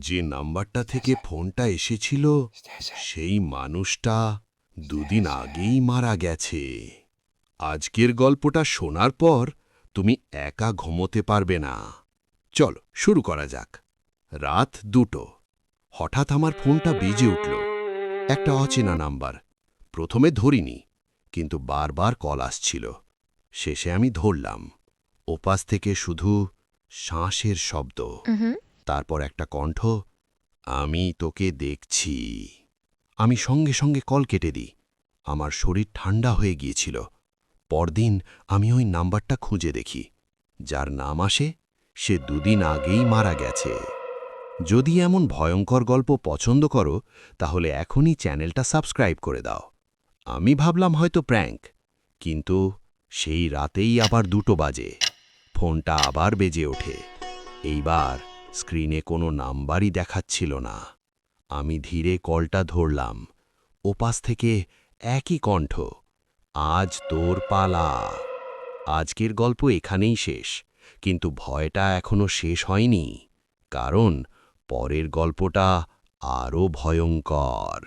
যে নাম্বারটা থেকে ফোনটা এসেছিল সেই মানুষটা দুদিন আগেই মারা গেছে। আজকের গল্পটা শোনার পর তুমি একা ঘুমোতে পারবে না। চলো শুরু করা যাক। রাত 2টো। হঠাৎ আমার ফোনটা বেজে উঠল। একটা অচেনা নাম্বার। প্রথমে ধরিনি, কিন্তু বারবার কল আসছিল। শেষে আমি ধরলাম। ওপাশ থেকে শুধু শ্বাসের শব্দ। হুম। তারপর একটা কণ্ঠ, আমি তোকে দেখছি। আমি সঙ্গে সঙ্গে কল কেটে দিই। আমার শরীর ঠান্ডা হয়ে গিয়েছিল। পরদিন আমি ওই নাম্বারটা খুঁজে দেখি। যার নাম আসে সে দুদিন আগেই মারা গেছে। যদি এমন ভয়ঙ্কর গল্প পছন্দ করো তাহলে এখনই চ্যানেলটা সাবস্ক্রাইব করে দাও। আমি ভাবলাম হয়তো প্র্যাঙ্ক, কিন্তু সেই রাতেই আবার 2টো বাজে। ফোনটা আবার বেজে ওঠে। এইবার স্ক্রিনে কোনো নাম্বারই দেখাচ্ছিল না। আমি ধীরে কলটা ধরলাম। ওপাশ থেকে একই কণ্ঠ, আজ তোর পালা। আজকের গল্প এখানেই শেষ, কিন্তু ভয়টা এখনো শেষ হয়নি, কারণ পরের গল্পটা আরও ভয়ঙ্কর।